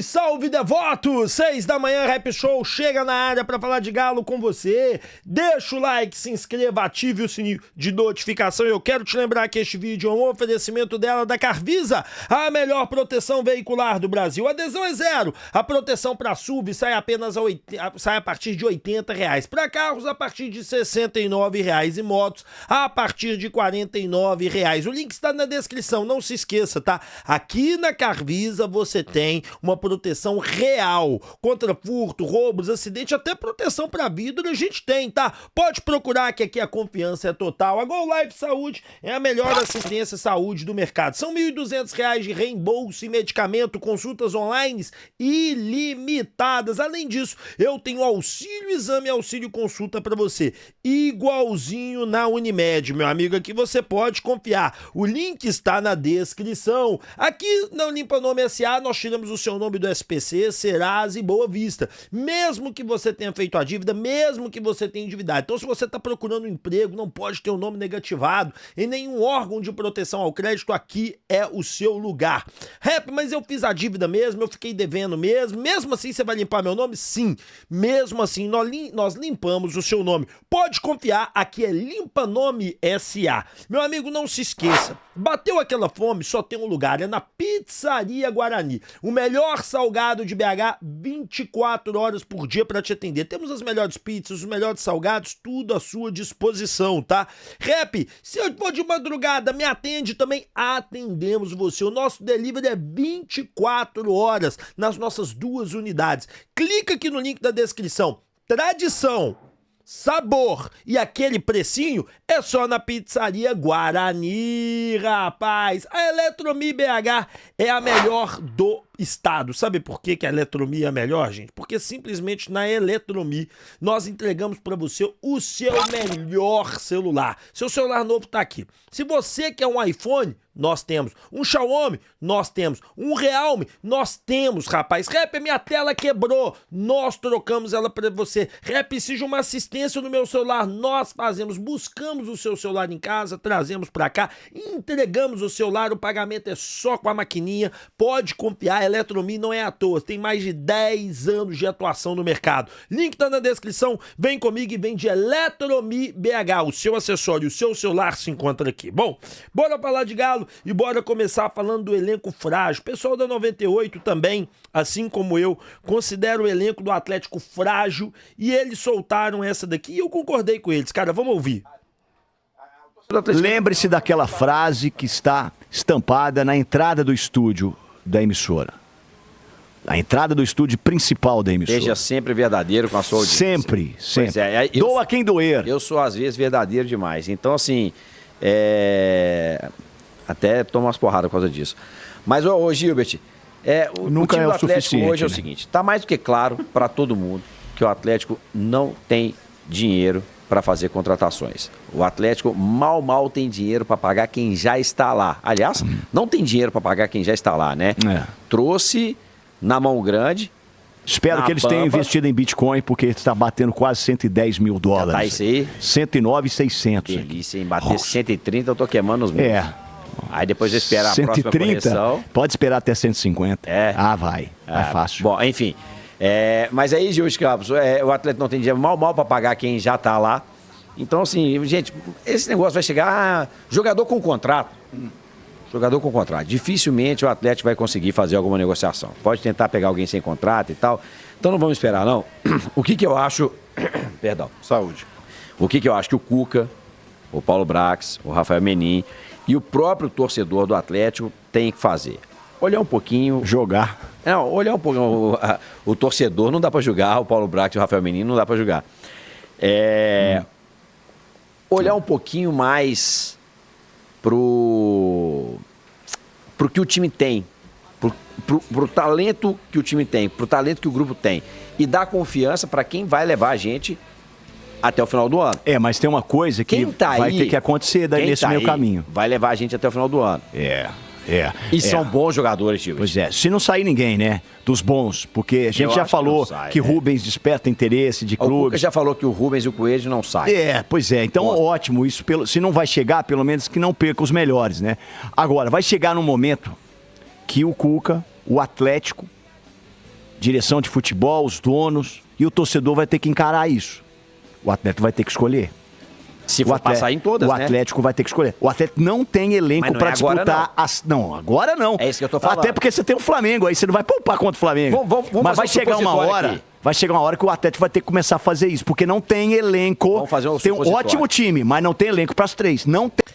Salve, salve, devotos! 6 da manhã, Rap Show chega na área pra falar de galo com você. Deixa o like, se inscreva, ative o sininho de notificação. Eu quero te lembrar que este vídeo é um oferecimento dela da Carvisa, a melhor proteção veicular do Brasil. A adesão é zero. A proteção para SUV sai a partir de R$80. Para carros, a partir de R$69 e motos a partir de R$49. O link está na descrição, não se esqueça, tá? Aqui na Carvisa você tem uma proteção real contra furto, roubos, acidente, até proteção para vidro a gente tem, tá? Pode procurar que aqui a confiança é total. A Go Life Saúde é a melhor assistência saúde do mercado. São R$1.200 de reembolso e medicamento, consultas online ilimitadas. Além disso, eu tenho auxílio exame e auxílio consulta para você, igualzinho na Unimed, meu amigo. Aqui você pode confiar. O link está na descrição. Aqui na Limpa Nome S.A. nós tiramos o seu nome do SPC, Serasa e Boa Vista. Mesmo que você tenha feito a dívida, mesmo que você tenha endividado. Então, se você está procurando um emprego, não pode ter o nome negativado em nenhum órgão de proteção ao crédito, aqui é o seu lugar. Rap, mas eu fiz a dívida mesmo, eu fiquei devendo mesmo assim você vai limpar meu nome? Sim, mesmo assim nós limpamos o seu nome. Pode confiar, aqui é Limpa Nome S.A. Meu amigo, não se esqueça, bateu aquela fome, só tem um lugar, é na Pizzaria Guarani. O melhor salgado de BH, 24 horas por dia para te atender. Temos as melhores pizzas, os melhores salgados, tudo à sua disposição, tá? Rap, se eu for de madrugada, me atende também, atendemos você. O nosso delivery é 24 horas nas nossas 2 unidades. Clica aqui no link da descrição. Tradição, sabor e aquele precinho é só na Pizzaria Guarani, rapaz. A Eletromi BH é a melhor do estado. Sabe por que a Eletromi é a melhor, gente? Porque simplesmente na Eletromi nós entregamos para você o seu melhor celular. Seu celular novo tá aqui. Se você quer um iPhone, nós temos. Um Xiaomi, nós temos. Um Realme, nós temos, rapaz. Rap, minha tela quebrou, nós trocamos ela para você. Rap, precisa de uma assistência no meu celular, nós fazemos. Buscamos o seu celular em casa, trazemos para cá, entregamos o celular, o pagamento é só com a maquininha. Pode confiar, a Eletromi não é à toa, tem mais de 10 anos de atuação no mercado. Link tá na descrição, vem comigo e vem de Eletromi BH. O seu acessório, o seu celular se encontra aqui. Bom, bora falar de galo e bora começar falando do elenco frágil. O pessoal da 98 também, assim como eu, considera o elenco do Atlético frágil e eles soltaram essa daqui e eu concordei com eles. Cara, vamos ouvir. Lembre-se daquela frase que está estampada na entrada do estúdio da emissora. A entrada do estúdio principal da emissora. Seja sempre verdadeiro com a sua audiência. Sempre, sempre. Pois é, doa quem doer. Eu sou, às vezes, verdadeiro demais. Então, assim, até tomo umas porradas por causa disso. Mas, ô Gilbert, o time do Atlético hoje é o seguinte, tá mais do que claro para todo mundo que o Atlético não tem dinheiro para fazer contratações. O Atlético mal tem dinheiro para pagar quem já está lá. Aliás, não tem dinheiro para pagar quem já está lá, né? Trouxe na mão grande. Espero que eles tenham investido em Bitcoin, porque está batendo quase $110 mil. Tá isso aí? 109,600. Delícia, em bater 130 eu tô queimando os meus. Aí depois eu esperar a 130, próxima correção. Pode esperar até 150. Vai fácil. Bom, enfim. Mas aí, Gil Campos, o atleta não tem dinheiro mal para pagar quem já tá lá. Então, assim, gente, esse negócio vai chegar... jogador com contrato. Jogador com contrato. Dificilmente o Atlético vai conseguir fazer alguma negociação. Pode tentar pegar alguém sem contrato e tal. Então não vamos esperar, não. O que eu acho... Perdão. Saúde. O que eu acho que o Cuca, o Paulo Brax, o Rafael Menin e o próprio torcedor do Atlético tem que fazer? Olhar um pouquinho... Jogar. Não, olhar um pouquinho... O torcedor não dá para julgar, o Paulo Brax e o Rafael Menin não dá para julgar. Olhar um pouquinho mais pro que o time tem, pro talento que o time tem, pro talento que o grupo tem, e dar confiança para quem vai levar a gente até o final do ano. Mas tem uma coisa que vai ter que acontecer nesse meio caminho. Vai levar a gente até o final do ano. E são bons jogadores, tio. Pois é, se não sair ninguém, né, dos bons, porque a gente já falou que Rubens desperta interesse de clubes. O Cuca já falou que o Rubens e o Coelho não saem. Pois é, então ótimo, isso se não vai chegar, pelo menos que não perca os melhores, né. Agora, vai chegar num momento que o Cuca, o Atlético, direção de futebol, os donos, e o torcedor vai ter que encarar isso. O Atlético vai ter que escolher. Se for passar em todas, o Atlético vai ter que escolher. O Atlético não tem elenco para disputar não. Agora não. É isso que eu tô falando. Até porque você tem o Flamengo, aí você não vai poupar contra o Flamengo. Mas vai chegar uma hora... Aqui. Vai chegar uma hora que o Atlético vai ter que começar a fazer isso, porque não tem elenco. Vamos fazer um tem um ótimo time, mas não tem elenco para as três. Não tem.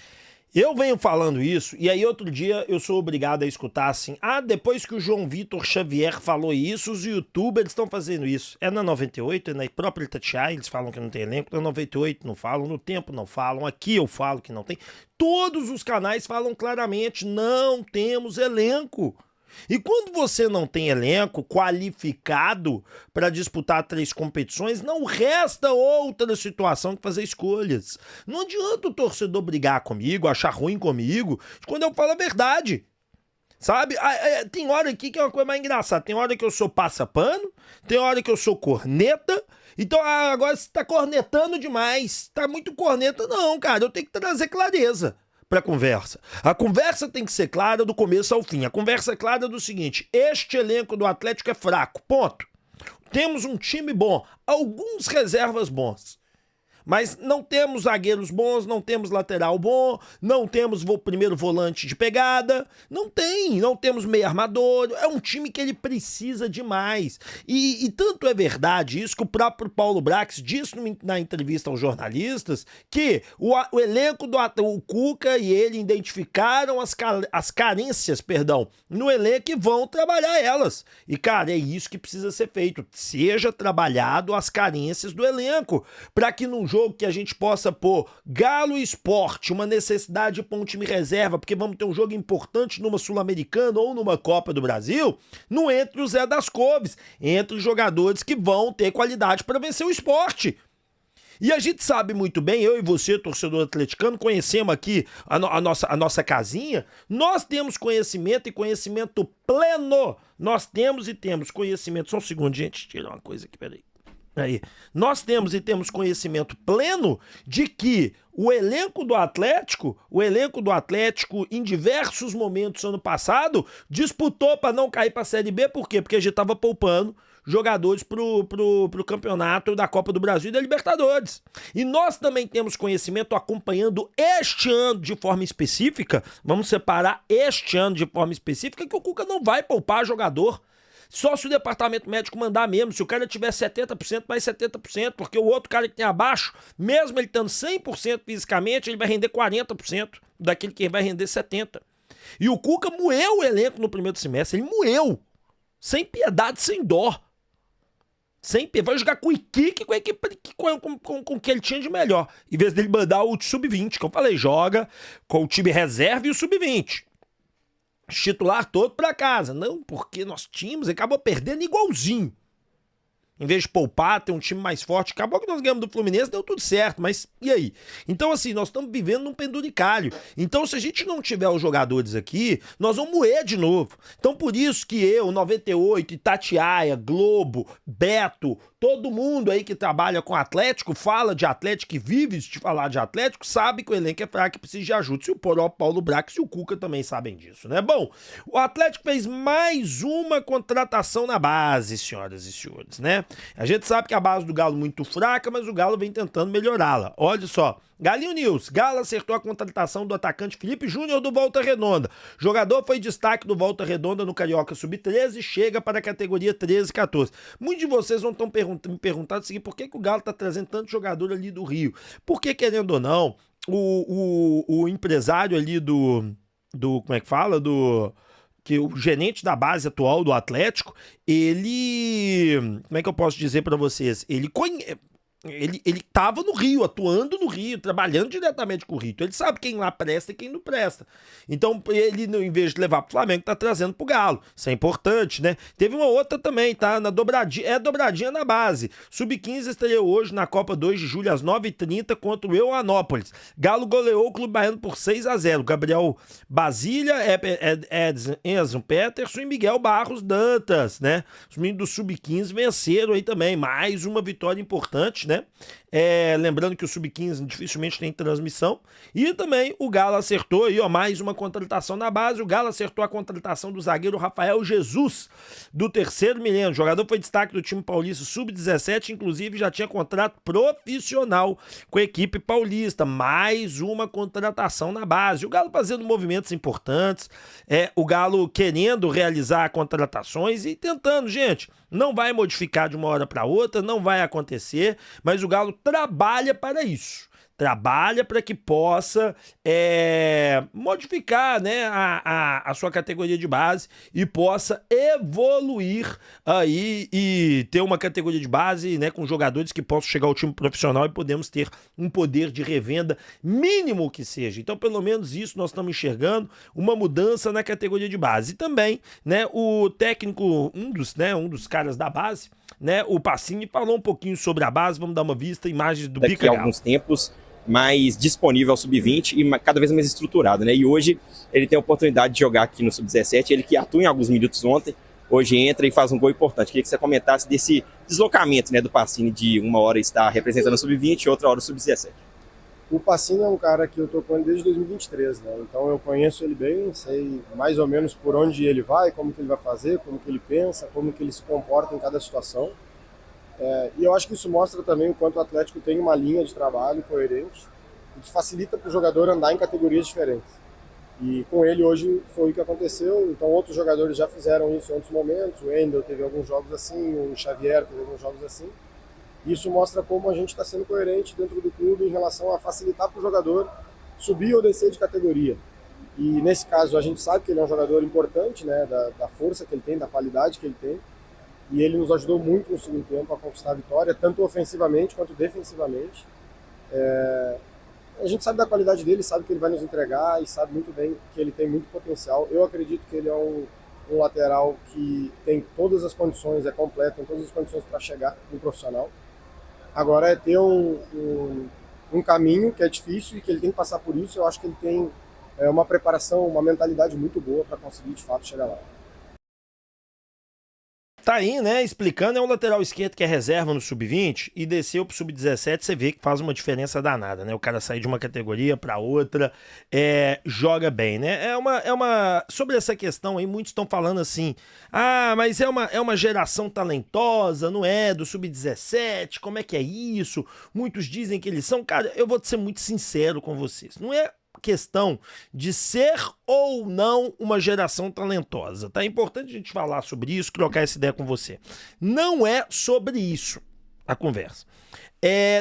Eu venho falando isso, e aí outro dia eu sou obrigado a escutar assim, depois que o João Vitor Xavier falou isso, os youtubers estão fazendo isso. É na 98, é na própria Itatiaia, eles falam que não tem elenco, na 98 não falam, no Tempo não falam, aqui eu falo que não tem. Todos os canais falam claramente, não temos elenco. E quando você não tem elenco qualificado para disputar 3 competições, não resta outra situação que fazer escolhas. Não adianta o torcedor brigar comigo, achar ruim comigo, quando eu falo a verdade. Sabe? Tem hora aqui que é uma coisa mais engraçada. Tem hora que eu sou passa-pano, tem hora que eu sou corneta. Então, agora você tá cornetando demais. Tá muito corneta. Não, cara, eu tenho que trazer clareza para a conversa. A conversa tem que ser clara do começo ao fim. A conversa é clara do seguinte: este elenco do Atlético é fraco, ponto. Temos um time bom, alguns reservas bons. Mas não temos zagueiros bons, não temos lateral bom, não temos primeiro volante de pegada, não temos meio armador, é um time que ele precisa demais. E tanto é verdade isso que o próprio Paulo Brax disse na entrevista aos jornalistas que o elenco o Cuca e ele identificaram as carências, no elenco e vão trabalhar elas. E, cara, é isso que precisa ser feito. Seja trabalhado as carências do elenco, para que num jogo que a gente possa pôr Galo e Sport, uma necessidade de pôr um time reserva, porque vamos ter um jogo importante numa Sul-Americana ou numa Copa do Brasil, não entre o Zé das Couves, entre os jogadores que vão ter qualidade para vencer o Sport. E a gente sabe muito bem, eu e você, torcedor atleticano, conhecemos aqui a nossa casinha, nós temos conhecimento e conhecimento pleno, nós temos conhecimento, só um segundo, gente, tirar uma coisa aqui, peraí. Nós temos conhecimento pleno de que o elenco do Atlético em diversos momentos ano passado disputou para não cair para a Série B, por quê? Porque a gente estava poupando jogadores pro campeonato da Copa do Brasil e da Libertadores. E nós também temos conhecimento acompanhando este ano de forma específica, vamos separar este ano de forma específica, que o Cuca não vai poupar jogador. Só se o departamento médico mandar mesmo, se o cara tiver 70%, mais 70%, porque o outro cara que tem abaixo, mesmo ele estando 100% fisicamente, ele vai render 40% daquele que vai render 70%. E o Cuca moeu o elenco no primeiro semestre, ele moeu, sem piedade, sem dó. Vai jogar com o Iquique, com a equipe com o que ele tinha de melhor, em vez dele mandar o sub-20, que eu falei, joga com o time reserva e o sub-20. Titular todo pra casa. Não, porque nós tínhamos, acabou perdendo igualzinho. Em vez de poupar, ter um time mais forte, acabou que nós ganhamos do Fluminense, deu tudo certo, mas e aí? Então assim, nós estamos vivendo num penduricalho. Então se a gente não tiver os jogadores aqui, nós vamos moer de novo. Então por isso que eu, 98, Itatiaia, Globo, Beto, todo mundo aí que trabalha com Atlético, fala de Atlético e vive de falar de Atlético, sabe que o elenco é fraco e precisa de ajuda. Se o Paulo Brax e o Cuca também sabem disso, né? Bom, o Atlético fez mais uma contratação na base, senhoras e senhores, né? A gente sabe que a base do Galo é muito fraca, mas o Galo vem tentando melhorá-la. Olha só, Galinho News, Galo acertou a contratação do atacante Felipe Júnior do Volta Redonda. Jogador foi destaque do Volta Redonda no Carioca Sub-13 e chega para a categoria 13 e 14. Muitos de vocês vão estar me perguntando o seguinte, por que o Galo está trazendo tanto jogador ali do Rio? Porque, querendo ou não, o empresário ali como é que fala? Que o gerente da base atual do Atlético, ele, como é que eu posso dizer pra vocês? Ele tava no Rio, atuando no Rio, trabalhando diretamente com o Rio. Então ele sabe quem lá presta e quem não presta. Então ele, em vez de levar pro Flamengo, tá trazendo pro Galo. Isso é importante, né? Teve uma outra também, tá? Na dobradinha, dobradinha na base. Sub-15 estreou hoje na Copa 2 de julho às 9h30 contra o Euanópolis. Galo goleou o Clube Baiano por 6-0. Gabriel Basília, Enzo Peterson e Miguel Barros Dantas, né? Os meninos do Sub-15 venceram aí também. Mais uma vitória importante, né? né? Lembrando que o Sub-15 dificilmente tem transmissão. E também o Galo acertou aí, ó, mais uma contratação na base. O Galo acertou a contratação do zagueiro Rafael Jesus, do Terceiro Milênio. O jogador foi destaque do time paulista Sub-17, inclusive já tinha contrato profissional com a equipe paulista. Mais uma contratação na base. O Galo fazendo movimentos importantes, o Galo querendo realizar contratações e tentando, gente. Não vai modificar de uma hora para outra, não vai acontecer, mas o Galo trabalha para isso. Trabalha para que possa modificar, né, a sua categoria de base e possa evoluir aí e ter uma categoria de base, né, com jogadores que possam chegar ao time profissional e podemos ter um poder de revenda mínimo que seja. Então, pelo menos isso nós estamos enxergando, uma mudança na categoria de base. E também, né, o técnico, um dos caras da base, né, o Pacini, falou um pouquinho sobre a base. Vamos dar uma vista, imagens do Bica Galo. Daqui a alguns tempos mais disponível ao Sub-20 e cada vez mais estruturado, né? E hoje ele tem a oportunidade de jogar aqui no Sub-17, ele que atua em alguns minutos ontem, hoje entra e faz um gol importante. Queria que você comentasse desse deslocamento, né, do Pacini, de uma hora estar representando o Sub-20 e outra hora o Sub-17. O Pacini é um cara que eu tô com ele desde 2023, né? Então eu conheço ele bem, sei mais ou menos por onde ele vai, como que ele vai fazer, como que ele pensa, como que ele se comporta em cada situação. E eu acho que isso mostra também o quanto o Atlético tem uma linha de trabalho coerente e que facilita para o jogador andar em categorias diferentes. E com ele hoje foi o que aconteceu, então outros jogadores já fizeram isso em outros momentos, o Wendel teve alguns jogos assim, o Xavier teve alguns jogos assim. Isso mostra como a gente está sendo coerente dentro do clube em relação a facilitar para o jogador subir ou descer de categoria. E nesse caso a gente sabe que ele é um jogador importante, né, da força que ele tem, da qualidade que ele tem. E ele nos ajudou muito no segundo tempo a conquistar a vitória, tanto ofensivamente quanto defensivamente. A gente sabe da qualidade dele, sabe que ele vai nos entregar e sabe muito bem que ele tem muito potencial. Eu acredito que ele é um lateral que tem todas as condições, é completo, tem todas as condições para chegar no profissional. Agora é ter um caminho que é difícil e que ele tem que passar por isso. Eu acho que ele tem uma preparação, uma mentalidade muito boa para conseguir de fato chegar lá. Tá aí, né, explicando, é um lateral esquerdo que é reserva no Sub-20 e desceu pro Sub-17, você vê que faz uma diferença danada, né, o cara sair de uma categoria para outra, joga bem, né, sobre essa questão aí, muitos estão falando assim, mas é uma geração talentosa, não é, do Sub-17, como é que é isso, muitos dizem que eles são, cara, eu vou ser muito sincero com vocês, não é questão de ser ou não uma geração talentosa, tá? É importante a gente falar sobre isso, trocar essa ideia com você. Não é sobre isso a conversa.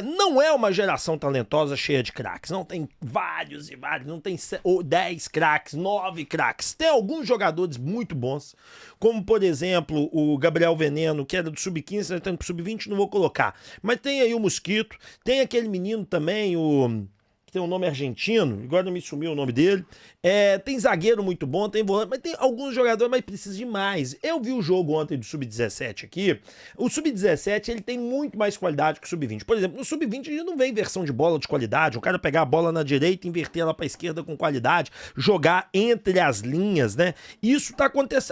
Não é uma geração talentosa cheia de craques, não tem vários e vários, não tem 10 craques, 9 craques. Tem alguns jogadores muito bons, como por exemplo o Gabriel Veneno, que era do Sub-15, tá indo pro Sub-20, não vou colocar. Mas tem aí o Mosquito, tem aquele menino também, tem um nome argentino, agora não me sumiu o nome dele, tem zagueiro muito bom, tem volante, mas tem alguns jogadores, mas precisa de mais. Eu vi o jogo ontem do Sub-17 aqui, o Sub-17 ele tem muito mais qualidade que o Sub-20. Por exemplo, no Sub-20 ele não vem inversão de bola de qualidade, o cara pegar a bola na direita, inverter ela pra esquerda com qualidade, jogar entre as linhas, né? Isso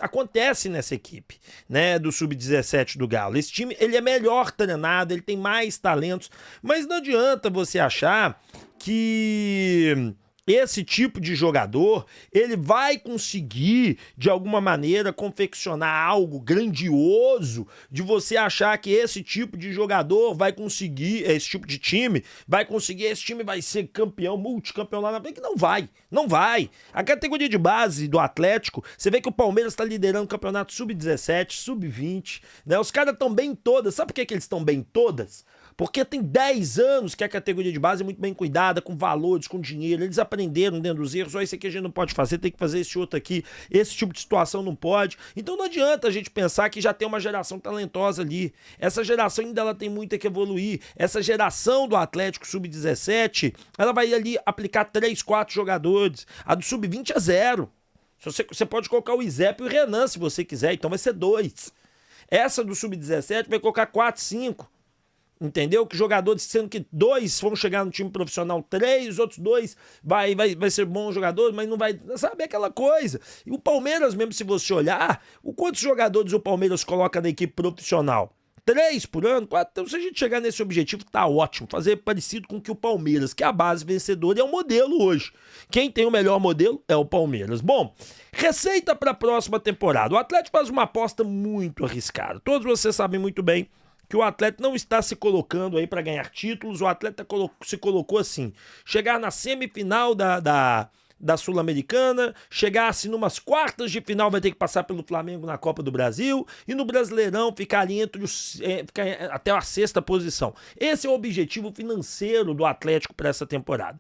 acontece nessa equipe, né, do Sub-17 do Galo. Esse time, ele é melhor treinado, ele tem mais talentos, mas não adianta você achar que esse tipo de jogador, ele vai conseguir, de alguma maneira, confeccionar algo grandioso, de você achar que esse tipo de jogador vai conseguir, esse tipo de time, vai conseguir, esse time vai ser campeão, multicampeão lá na frente, que não vai. A categoria de base do Atlético, você vê que o Palmeiras está liderando o campeonato Sub-17, Sub-20, né? Os caras estão bem em todas, sabe por que eles estão bem em todas? Porque tem 10 anos que a categoria de base é muito bem cuidada, com valores, com dinheiro. Eles aprenderam dentro dos erros. Só isso aqui a gente não pode fazer, tem que fazer esse outro aqui. Esse tipo de situação não pode. Então não adianta a gente pensar que já tem uma geração talentosa ali. Essa geração ainda ela tem muito que evoluir. Essa geração do Atlético Sub-17, ela vai ali aplicar 3, 4 jogadores. A do Sub-20 é 0. Você pode colocar o Izep e o Renan se você quiser, então vai ser 2. Essa do Sub-17 vai colocar 4, 5. Entendeu? Que jogadores, sendo que 2 vão chegar no time profissional, 3, os outros 2 vai ser bom jogador, mas não vai, sabe, aquela coisa. E o Palmeiras mesmo, se você olhar, quantos jogadores o Palmeiras coloca na equipe profissional? 3 por ano, 4. Então, se a gente chegar nesse objetivo, tá ótimo. Fazer parecido com o que o Palmeiras, que é a base vencedora, é o modelo hoje. Quem tem o melhor modelo é o Palmeiras. Bom, receita para a próxima temporada. O Atlético faz uma aposta muito arriscada. Todos vocês sabem muito bem que o Atlético não está se colocando aí para ganhar títulos. O Atlético se colocou assim, chegar na semifinal da Sul-Americana, chegasse numas quartas de final, vai ter que passar pelo Flamengo na Copa do Brasil, e no Brasileirão ficar ali ficar até a 6ª posição. Esse é o objetivo financeiro do Atlético para essa temporada.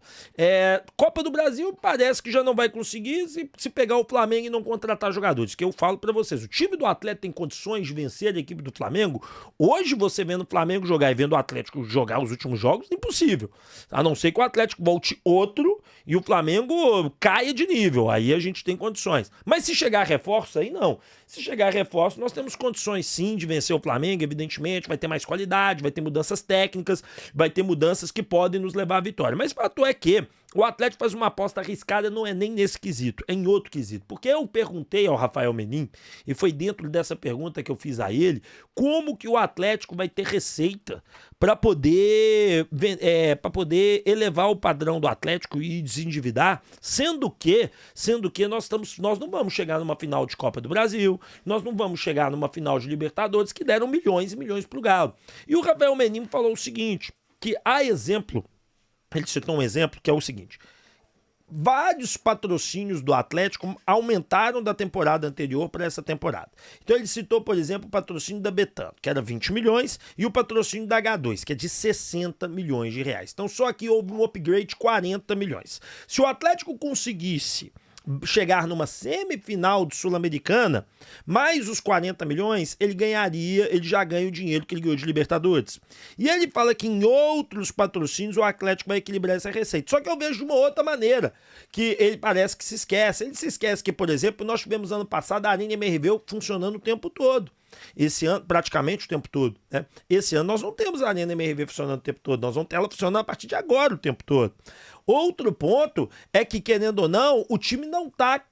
Copa do Brasil parece que já não vai conseguir se pegar o Flamengo e não contratar jogadores, que eu falo para vocês, o time do Atlético tem condições de vencer a equipe do Flamengo. Hoje você vendo o Flamengo jogar e vendo o Atlético jogar os últimos jogos, impossível. A não ser que o Atlético volte outro e o Flamengo caia de nível, aí a gente tem condições. Mas se chegar reforço, aí não. Se chegar reforço, nós temos condições sim de vencer o Flamengo, evidentemente, vai ter mais qualidade, vai ter mudanças técnicas, vai ter mudanças que podem nos levar à vitória. Mas o fato é que o Atlético faz uma aposta arriscada, não é nem nesse quesito, é em outro quesito. Porque eu perguntei ao Rafael Menin, e foi dentro dessa pergunta que eu fiz a ele, como que o Atlético vai ter receita para poder elevar o padrão do Atlético e desendividar, sendo que nós não vamos chegar numa final de Copa do Brasil, nós não vamos chegar numa final de Libertadores que deram milhões e milhões pro Galo. E o Rafael Menin falou o seguinte, que há exemplo, ele citou um exemplo que é o seguinte: vários patrocínios do Atlético aumentaram da temporada anterior para essa temporada. Então ele citou, por exemplo, o patrocínio da Betano, que era 20 milhões, e o patrocínio da H2, que é de 60 milhões de reais. Então só aqui houve um upgrade de 40 milhões. Se o Atlético conseguisse chegar numa semifinal de Sul-Americana, mais os 40 milhões, ele já ganha o dinheiro que ele ganhou de Libertadores. E ele fala que em outros patrocínios o Atlético vai equilibrar essa receita. Só que eu vejo de uma outra maneira, que ele parece que se esquece. Ele se esquece que, por exemplo, nós tivemos ano passado a Arena MRV funcionando o tempo todo. Esse ano, praticamente o tempo todo, né? Esse ano nós não temos a Arena MRV funcionando o tempo todo, nós vamos ter ela funcionando a partir de agora o tempo todo. Outro ponto é que, querendo ou não, o time não está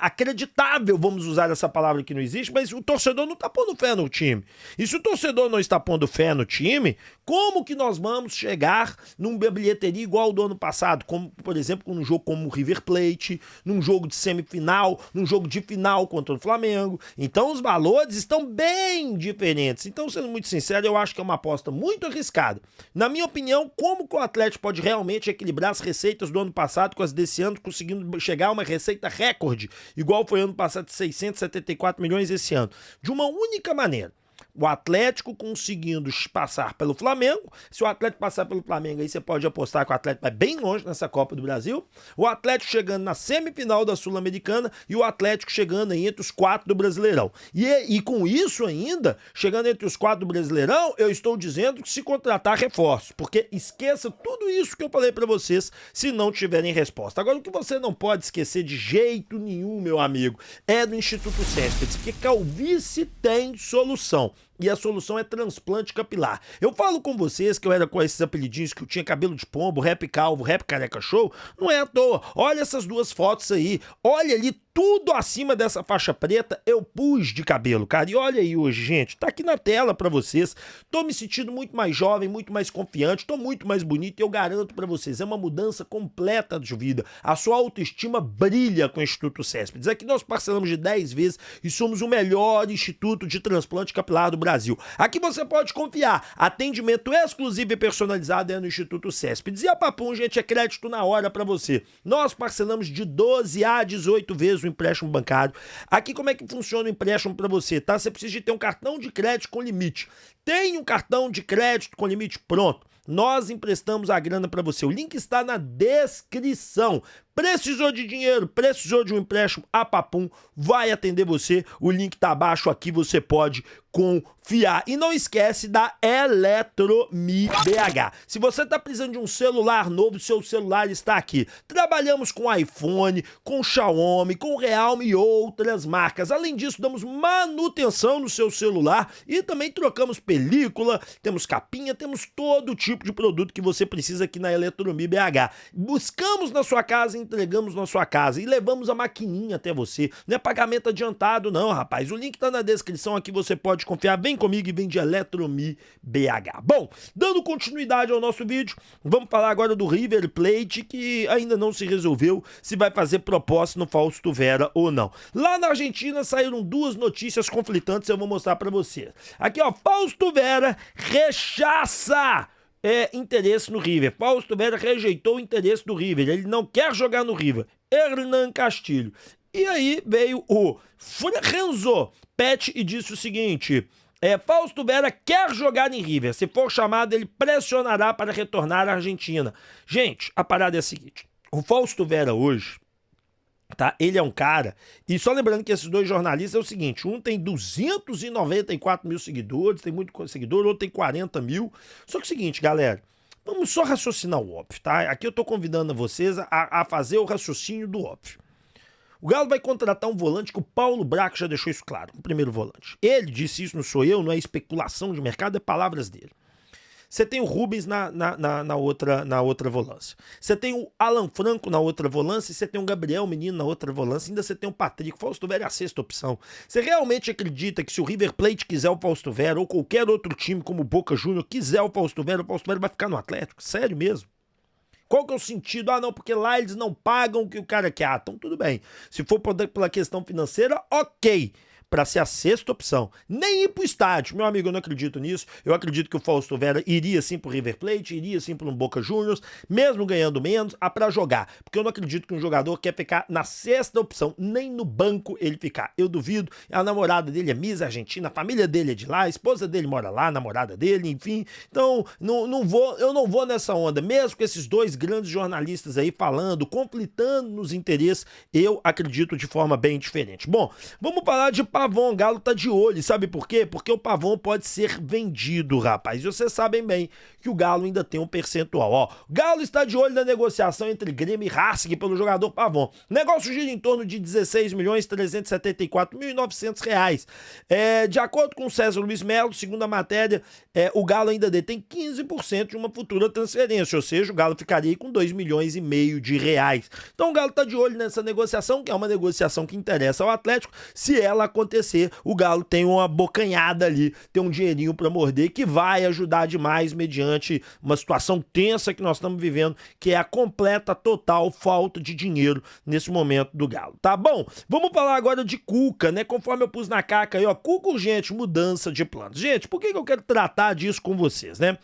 acreditável, vamos usar essa palavra que não existe, mas o torcedor não está pondo fé no time. E se o torcedor não está pondo fé no time, como que nós vamos chegar numa bilheteria igual ao do ano passado? Como, por exemplo, num jogo como o River Plate, num jogo de semifinal, num jogo de final contra o Flamengo. Então os valores estão bem diferentes. Então, sendo muito sincero, eu acho que é uma aposta muito arriscada. Na minha opinião, como que o Atlético pode realmente equilibrar as receitas do ano passado com as desse ano, conseguindo chegar a uma receita recorde, igual foi ano passado de 674 milhões esse ano, de uma única maneira: o Atlético conseguindo passar pelo Flamengo. Se o Atlético passar pelo Flamengo, aí você pode apostar que o Atlético vai bem longe nessa Copa do Brasil. O Atlético chegando na semifinal da Sul-Americana e o Atlético chegando aí entre os 4 do Brasileirão. E com isso ainda, chegando entre os 4 do Brasileirão, eu estou dizendo que se contratar reforços, porque esqueça tudo isso que eu falei pra vocês se não tiverem resposta. Agora, o que você não pode esquecer de jeito nenhum, meu amigo, é do Instituto Céspedes, porque calvície tem solução. E a solução é transplante capilar. Eu falo com vocês que eu era com esses apelidinhos, que eu tinha cabelo de pombo, rap calvo, rap careca show, não é à toa. Olha essas duas fotos aí, olha ali, tudo acima dessa faixa preta eu pus de cabelo, cara. E olha aí hoje, gente, tá aqui na tela pra vocês. Tô me sentindo muito mais jovem, muito mais confiante, tô muito mais bonito e eu garanto pra vocês, é uma mudança completa de vida. A sua autoestima brilha com o Instituto Céspedes. Aqui nós parcelamos de 10 vezes e somos o melhor instituto de transplante capilar do Brasil. Aqui você pode confiar. Atendimento exclusivo e personalizado é no Instituto Céspedes. E a Papum, gente, é crédito na hora pra você. Nós parcelamos de 12 a 18 vezes o empréstimo bancário. Aqui como é que funciona o empréstimo para você, tá? Você precisa de ter um cartão de crédito com limite. Tem um cartão de crédito com limite? Pronto. Nós emprestamos a grana para você. O link está na descrição. Precisou de dinheiro, precisou de um empréstimo, a Papum vai atender você. O link tá abaixo aqui, você pode confiar. E não esquece da Eletromi BH. Se você tá precisando de um celular novo, seu celular está aqui. Trabalhamos com iPhone, com Xiaomi, com Realme e outras marcas. Além disso, damos manutenção no seu celular e também trocamos película, temos capinha, temos todo tipo de produto que você precisa aqui na Eletromi BH. Buscamos na sua casa, entregamos na sua casa e levamos a maquininha até você. Não é pagamento adiantado não, rapaz. O link tá na descrição aqui, você pode pode confiar, vem comigo e vem de Eletromi BH. Bom, dando continuidade ao nosso vídeo, vamos falar agora do River Plate, que ainda não se resolveu se vai fazer proposta no Fausto Vera ou não. Lá na Argentina saíram duas notícias conflitantes, eu vou mostrar pra você. Aqui, ó, Fausto Vera rechaça interesse no River. Fausto Vera rejeitou o interesse do River. Ele não quer jogar no River. Hernan Castilho. E aí veio o Renzo Pet e disse o seguinte: Fausto Vera quer jogar em River. Se for chamado, ele pressionará para retornar à Argentina. Gente, a parada é a seguinte: o Fausto Vera hoje, tá? Ele é um cara, e só lembrando que esses dois jornalistas é o seguinte: um tem 294 mil seguidores, tem muito seguidor, outro tem 40 mil. Só que é o seguinte, galera, vamos só raciocinar o óbvio, tá? Aqui eu tô convidando vocês a fazer o raciocínio do óbvio. O Galo vai contratar um volante que o Paulo Braco já deixou isso claro, o primeiro volante. Ele disse isso, não sou eu, não é especulação de mercado, é palavras dele. Você tem o Rubens na outra volância. Você tem o Alan Franco na outra volância e você tem o Gabriel Menino na outra volância. Ainda você tem o Patrick. O Fausto Vera é a sexta opção. Você realmente acredita que se o River Plate quiser o Fausto Vera ou qualquer outro time como o Boca Júnior quiser o Fausto Vera vai ficar no Atlético? Sério mesmo? Qual que é o sentido? Ah, não, porque lá eles não pagam o que o cara quer. Ah, então tudo bem. Se for pela questão financeira, ok. Para ser a sexta opção. Nem ir pro estádio. Meu amigo, eu não acredito nisso. Eu acredito que o Fausto Vera iria sim pro River Plate, iria sim pro Boca Juniors, mesmo ganhando menos, para jogar. Porque eu não acredito que um jogador quer ficar na sexta opção, nem no banco ele ficar. Eu duvido. A namorada dele é Miss Argentina, a família dele é de lá, a esposa dele mora lá, a namorada dele, enfim. Então, eu não vou nessa onda. Mesmo com esses dois grandes jornalistas aí falando, conflitando nos interesses, eu acredito de forma bem diferente. Bom, vamos falar de Pavon. O Galo tá de olho, sabe por quê? Porque o Pavon pode ser vendido, rapaz. E vocês sabem bem que o Galo ainda tem um percentual. Ó, o Galo está de olho na negociação entre Grêmio e Racing pelo jogador Pavon. O negócio gira em torno de R$16.374.900. De acordo com o César Luiz Melo, segundo a matéria, o Galo ainda detém 15% de uma futura transferência, ou seja, o Galo ficaria aí com R$2,5 milhões de reais. Então o Galo tá de olho nessa negociação, que é uma negociação que interessa ao Atlético. Se ela acontecer, o Galo tem uma bocanhada ali, tem um dinheirinho para morder que vai ajudar demais mediante uma situação tensa que nós estamos vivendo, que é a completa, total falta de dinheiro nesse momento do Galo. Tá bom? Vamos falar agora de Cuca, né? Conforme eu pus na caca aí, ó, Cuca urgente, mudança de planos. Gente, por que eu quero tratar disso com vocês, né?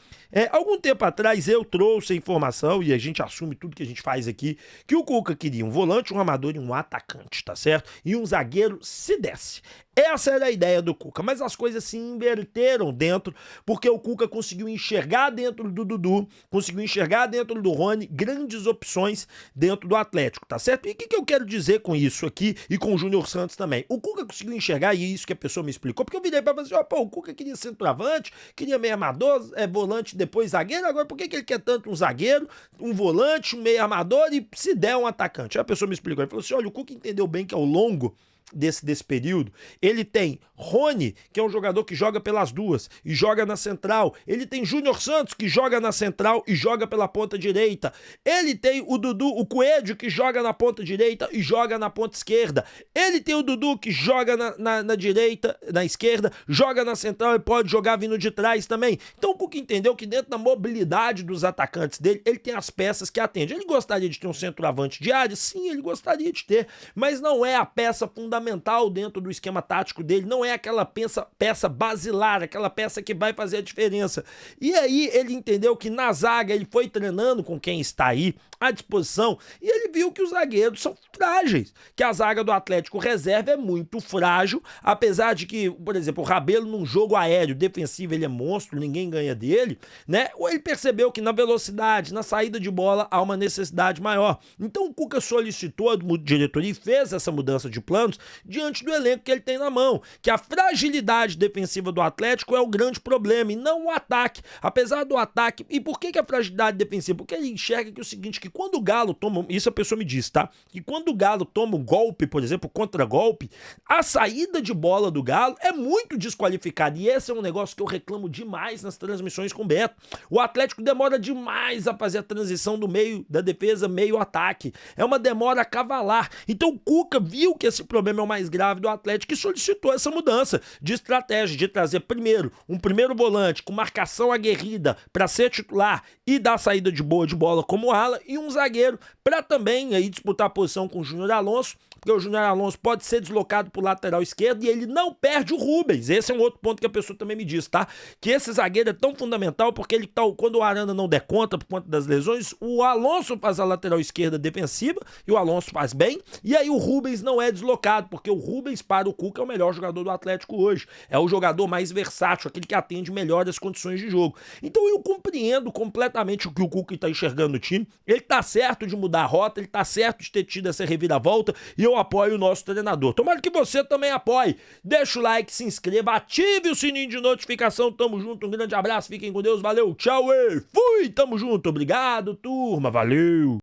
Algum tempo atrás eu trouxe a informação, e a gente assume tudo que a gente faz aqui, que o Cuca queria um volante, um armador e um atacante, tá certo? E um zagueiro se desse. Essa era a ideia do Cuca, mas as coisas se inverteram dentro, porque o Cuca conseguiu enxergar dentro do Dudu, conseguiu enxergar dentro do Rony grandes opções dentro do Atlético, tá certo? E o que eu quero dizer com isso aqui e com o Júnior Santos também? O Cuca conseguiu enxergar, e isso que a pessoa me explicou, porque eu virei pra você, o Cuca queria centroavante, queria meio armador, volante, depois zagueiro, agora por que ele quer tanto um zagueiro, um volante, um meio armador e se der um atacante? Aí a pessoa me explicou, ele falou assim, olha, o Cuca entendeu bem que ao longo desse período, ele tem Rony, que é um jogador que joga pelas duas e joga na central, ele tem Júnior Santos, que joga na central e joga pela ponta direita, ele tem o Dudu, o Coelho, que joga na ponta direita e joga na ponta esquerda, ele tem o Dudu, que joga na direita, na esquerda, joga na central e pode jogar vindo de trás também. Então o Cuca entendeu que dentro da mobilidade dos atacantes dele, ele tem as peças que atendem. Ele gostaria de ter um centroavante de área? Sim, ele gostaria de ter, mas não é a peça fundamental dentro do esquema tático dele, não é aquela peça basilar, aquela peça que vai fazer a diferença. E aí ele entendeu que na zaga ele foi treinando com quem está aí à disposição e ele viu que os zagueiros são frágeis, que a zaga do Atlético reserva é muito frágil, apesar de que, por exemplo, o Rabelo num jogo aéreo defensivo ele é monstro, ninguém ganha dele, né? Ou ele percebeu que na velocidade, na saída de bola há uma necessidade maior. Então o Cuca solicitou a diretoria e fez essa mudança de planos diante do elenco que ele tem na mão, que a fragilidade defensiva do Atlético é o grande problema e não o ataque, apesar do ataque. E por que a fragilidade defensiva? Porque ele enxerga que é o seguinte, que quando o Galo toma, isso a pessoa me disse, tá? Que quando o Galo toma um golpe, por exemplo, contra-golpe, a saída de bola do Galo é muito desqualificada, e esse é um negócio que eu reclamo demais nas transmissões com o Beto. O Atlético demora demais a fazer a transição do meio da defesa, meio ataque, é uma demora cavalar. Então o Cuca viu que esse problema problema é o mais grave do Atlético, que solicitou essa mudança de estratégia, de trazer primeiro um primeiro volante com marcação aguerrida para ser titular e dar saída de boa de bola como ala, e um zagueiro para também aí disputar a posição com o Júnior Alonso, porque o Júnior Alonso pode ser deslocado pro lateral esquerdo e ele não perde o Rubens. Esse é um outro ponto que a pessoa também me diz, tá? Que esse zagueiro é tão fundamental porque ele tá, quando o Arana não der conta por conta das lesões, o Alonso faz a lateral esquerda defensiva e o Alonso faz bem, e aí o Rubens não é deslocado, porque o Rubens para o Cuca é o melhor jogador do Atlético hoje. É o jogador mais versátil, aquele que atende melhor as condições de jogo. Então eu compreendo completamente o que o Cuca tá enxergando no time. Ele tá certo de mudar a rota, ele tá certo de ter tido essa reviravolta, e eu apoio o nosso treinador. Tomara que você também apoie. Deixa o like, se inscreva, ative o sininho de notificação. Tamo junto, um grande abraço, fiquem com Deus, valeu, tchau, fui, tamo junto, obrigado, turma, valeu.